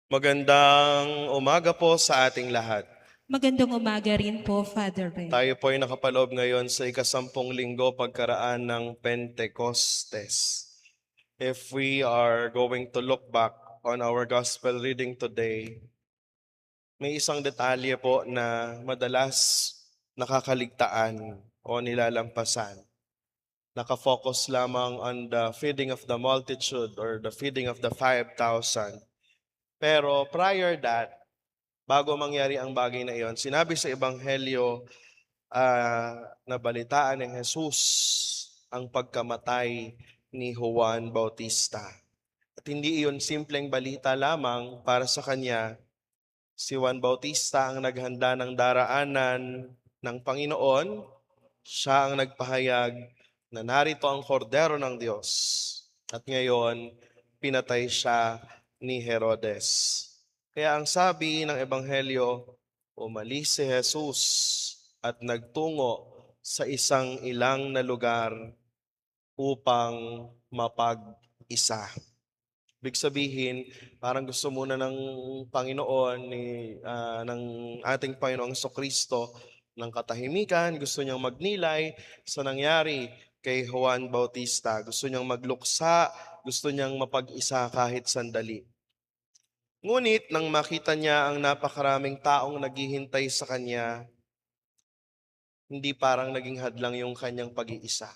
Magandang umaga po sa ating lahat. Magandang umaga rin po, Father Red. Tayo po ay nakapaloob ngayon sa ikasampung linggo pagkaraan ng Pentecostes. If we are going to look back on our gospel reading today, may isang detalye po na madalas nakakaligtaan o nilalampasan. Nakafocus lamang on the feeding of the multitude or the feeding of the 5,000. Pero prior that, bago mangyari ang bagay na iyon, sinabi sa Ebanghelyo na balitaan ni Jesus ang pagkamatay ni Juan Bautista. At hindi iyon simpleng balita lamang para sa kanya. Si Juan Bautista ang naghanda ng daraanan ng Panginoon. Siya ang nagpahayag na narito ang kordero ng Diyos. At ngayon, pinatay siya ni Herodes. Kaya ang sabi ng Ebanghelyo, umalis si Jesus at nagtungo sa isang ilang na lugar upang mapag-isa. Ibig sabihin, parang gusto muna ng Panginoon ng ating Panginoong Kristo ng katahimikan, gusto niyang magnilay sa nangyari kay Juan Bautista. Gusto niyang magluksa, gusto niyang mapag-isa kahit sandali. Ngunit nang makita niya ang napakaraming taong naghihintay sa kanya, hindi parang naging hadlang yung kanyang pag-iisa.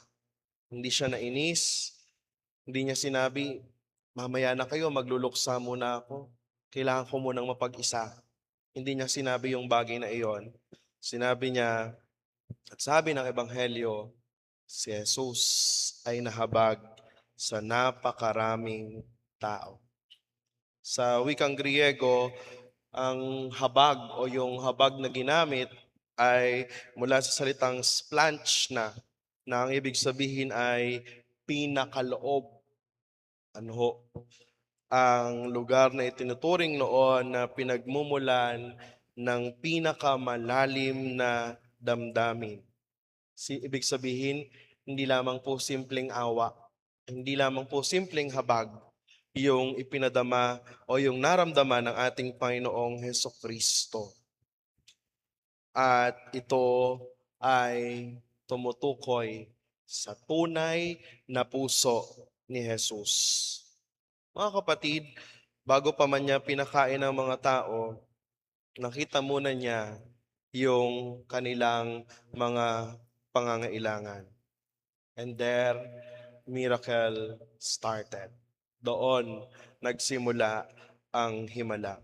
Hindi siya nainis, hindi niya sinabi, mamaya na kayo, magluluksa muna ako. Kailangan ko munang mapag-isa. Hindi niya sinabi yung bagay na iyon. Sinabi niya, at sabi ng Ebanghelyo, si Jesus ay nahabag sa napakaraming tao. Sa wikang Griego, ang habag o yung habag na ginamit ay mula sa salitang na ang ibig sabihin ay pinakaloob. Ano ho? Ang lugar na itinuturing noon na pinagmumulan ng pinakamalalim na damdamin. Ibig sabihin, hindi lamang po simpleng awa, hindi lamang po simpleng habag yung ipinadama o yung naramdaman ng ating Panginoong Hesukristo. At ito ay tumutukoy sa tunay na puso ni Jesus. Mga kapatid, bago pa man niya pinakain ng mga tao, nakita muna niya yung kanilang mga pangangailangan. And there, miracle started. Doon nagsimula ang himala.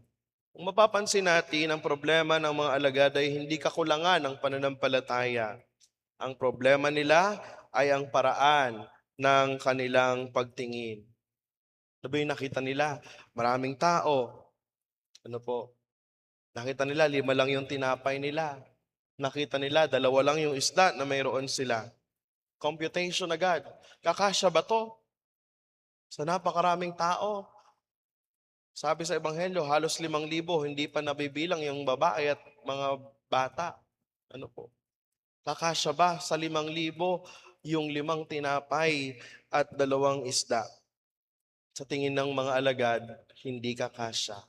Kung mapapansin natin, ang problema ng mga alagad ay hindi kakulangan ng pananampalataya. Ang problema nila ay ang paraan ng kanilang pagtingin. Sabi nakita nila, maraming tao. Ano po? Nakita nila, 5 lang yung tinapay nila. Nakita nila, 2 lang yung isda na mayroon sila. Computation agad. Kakasya ba to? Sa napakaraming tao. Sabi sa Ebanghelyo, halos 5,000, hindi pa nabibilang yung babae at mga bata. Ano po? Kakasya ba sa 5,000 yung 5 tinapay at 2 isda? Sa tingin ng mga alagad, hindi kakasya.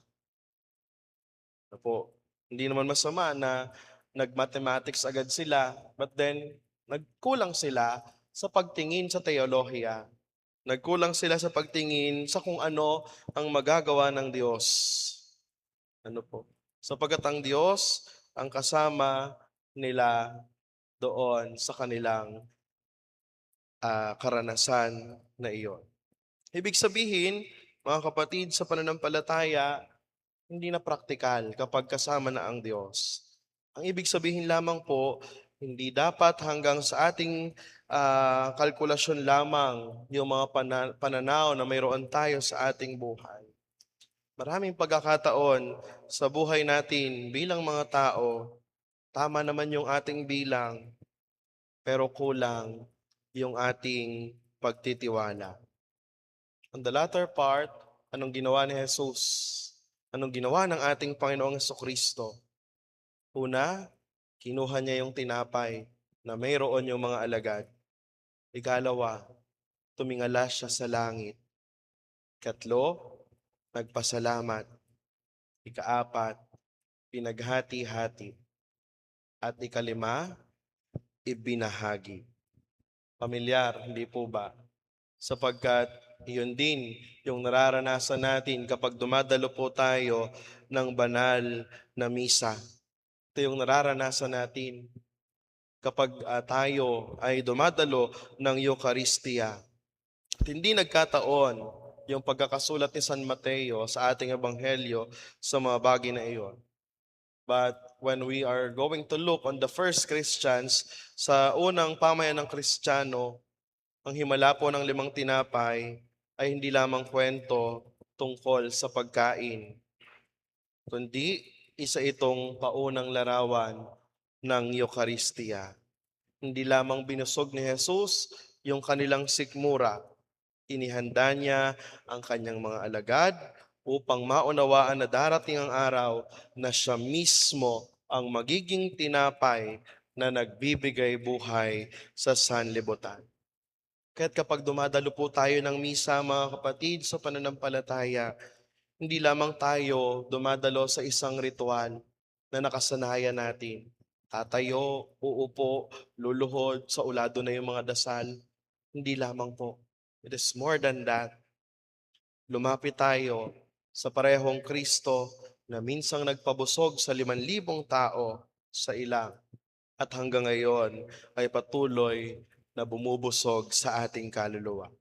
Ano po? Hindi naman masama na nag-mathematics agad sila, but then nagkulang sila sa pagtingin sa teolohiya. Nagkulang sila sa pagtingin sa kung ano ang magagawa ng Diyos. Ano po? Sapagkat ang Diyos ang kasama nila doon sa kanilang karanasan na iyon. Ibig sabihin, mga kapatid, sa pananampalataya, hindi na praktikal kapag kasama na ang Diyos. Ang ibig sabihin lamang po, hindi dapat hanggang sa ating kalkulasyon lamang yung mga pananaw na mayroon tayo sa ating buhay. Maraming pagkakataon sa buhay natin bilang mga tao, tama naman yung ating bilang, pero kulang yung ating pagtitiwala. On the latter part, anong ginawa ni Jesus? Anong ginawa ng ating Panginoong Kristo? Una, kinuha niya yung tinapay na mayroon yung mga alagad. Ikalawa, tumingala siya sa langit. Katlo, nagpasalamat. Ika-4, pinaghati-hati. At ika-5, ibinahagi. Pamilyar, hindi po ba? Sapagkat iyon din yung nararanasan natin kapag dumadalo po tayo ng banal na misa. Ito yung nararanasan natin kapag tayo ay dumadalo ng Eucharistia. At hindi nagkataon yung pagkakasulat ni San Mateo sa ating ebanghelyo sa mga bagay na iyon. But when we are going to look on the first Christians, sa unang pamayan ng Kristiyano, ang himala po ng 5 tinapay ay hindi lamang kwento tungkol sa pagkain, kundi isa itong paunang larawan ng Eucharistia. Hindi lamang binusog ni Jesus yung kanilang sikmura, inihanda niya ang kanyang mga alagad upang maunawaan na darating ang araw na siya mismo ang magiging tinapay na nagbibigay buhay sa sanlibutan. Kaya't kapag dumadalo po tayo ng misa, mga kapatid, sa pananampalataya, hindi lamang tayo dumadalo sa isang ritual na nakasanayan natin. Tatayo, uupo, luluhod, sa ulado na yung mga dasal. Hindi lamang po. It is more than that. Lumapit tayo sa parehong Kristo na minsang nagpabusog sa 5,000 tao sa ilang at hanggang ngayon ay patuloy na bumubusog sa ating kaluluwa.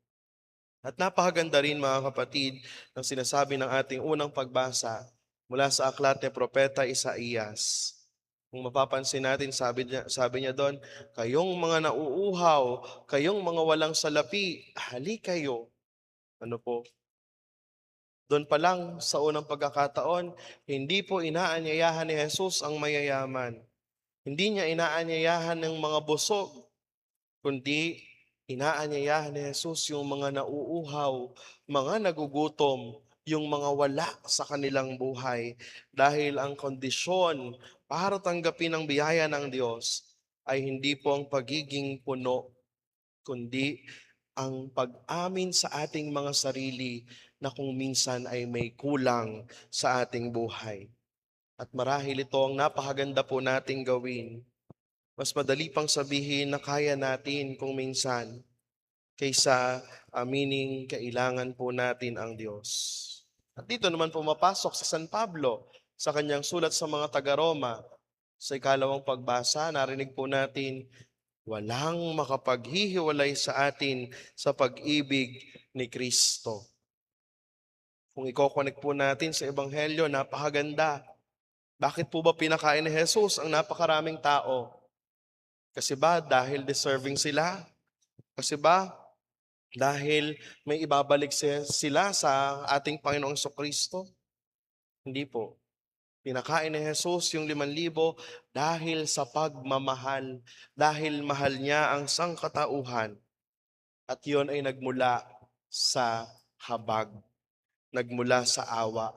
At napakaganda rin, mga kapatid, ng sinasabi ng ating unang pagbasa mula sa aklat ni Propeta Isaías. Kung mapapansin natin, sabi niya doon, kayong mga nauuhaw, kayong mga walang salapi, hali kayo. Ano po? Doon pa lang sa unang pagkakataon, hindi po inaanyayahan ni Jesus ang mayayaman. Hindi niya inaanyayahan ng mga busog, kundi inaanyayahan ni Jesus yung mga nauuhaw, mga nagugutom, yung mga wala sa kanilang buhay. Dahil ang kondisyon para tanggapin ang biyaya ng Diyos ay hindi po ang pagiging puno, kundi ang pag-amin sa ating mga sarili na kung minsan ay may kulang sa ating buhay. At marahil ito ang napakaganda po nating gawin. Mas madali pang sabihin na kaya natin kung minsan kaysa aminin kailangan po natin ang Diyos. At dito naman pumapasok sa San Pablo sa kanyang sulat sa mga taga-Roma. Sa ikalawang pagbasa, narinig po natin, walang makapaghihiwalay sa atin sa pag-ibig ni Kristo. Kung i-connect po natin sa Ebanghelyo, napakaganda. Bakit po ba pinakain ni Jesus ang napakaraming tao? Kasi ba dahil deserving sila? Kasi ba dahil may ibabalik sila sa ating Panginoong Kristo? Hindi po. Pinakain ni Jesus yung 5,000 dahil sa pagmamahal, dahil mahal niya ang sangkatauhan. At yon ay nagmula sa habag, nagmula sa awa.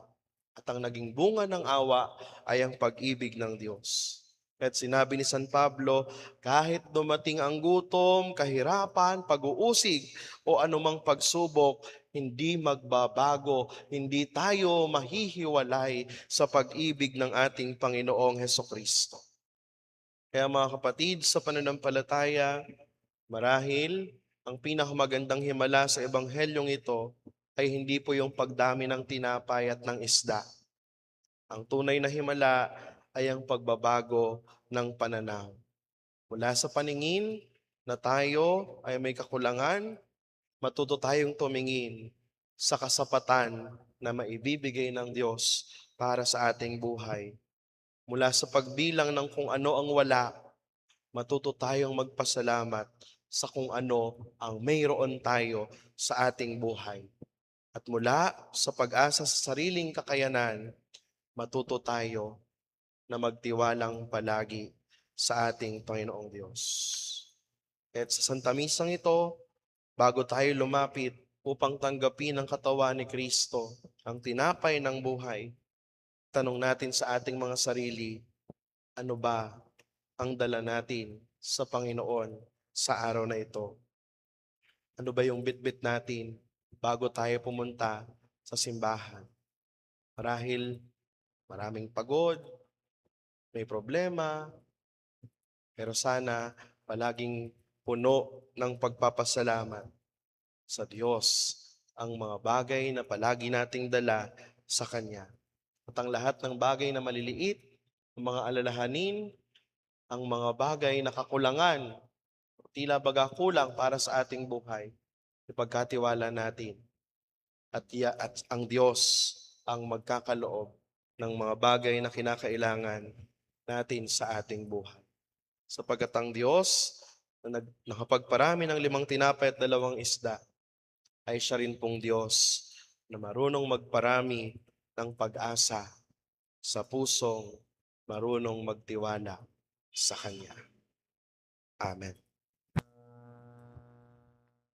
At ang naging bunga ng awa ay ang pag-ibig ng Diyos. At sinabi ni San Pablo, kahit dumating ang gutom, kahirapan, pag-uusig o anumang pagsubok, hindi magbabago, hindi tayo mahihiwalay sa pag-ibig ng ating Panginoong Hesukristo. Kaya mga kapatid, sa pananampalataya, marahil ang pinakamagandang himala sa ebanghelyong ito ay hindi po yung pagdami ng tinapay at ng isda. Ang tunay na himala ay ang pagbabago ng pananaw. Mula sa paningin na tayo ay may kakulangan, matuto tayong tumingin sa kasapatan na maibibigay ng Diyos para sa ating buhay. Mula sa pagbilang ng kung ano ang wala, matuto tayong magpasalamat sa kung ano ang mayroon tayo sa ating buhay. At mula sa pag-asa sa sariling kakayanan, matuto tayo na magtiwalang palagi sa ating Panginoong Diyos. At sa Santa Misang ito, bago tayo lumapit upang tanggapin ang katawan ni Kristo, ang tinapay ng buhay, tanong natin sa ating mga sarili, ano ba ang dala natin sa Panginoon sa araw na ito? Ano ba yung bitbit natin bago tayo pumunta sa simbahan? Marahil maraming pagod, may problema, pero sana palaging puno ng pagpapasalamat sa Diyos ang mga bagay na palagi nating dala sa Kanya. At ang lahat ng bagay na maliliit, ang mga alalahanin, ang mga bagay na kakulangan, tila baga kulang para sa ating buhay, ipagkatiwala natin. At ang Diyos ang magkakaloob ng mga bagay na kinakailangan natin sa ating buhay. Sapagkat ang Diyos na nakapagparami ng 5 tinapay at 2 isda, ay siya rin pong Diyos na marunong magparami ng pag-asa sa pusong marunong magtiwala sa Kanya. Amen.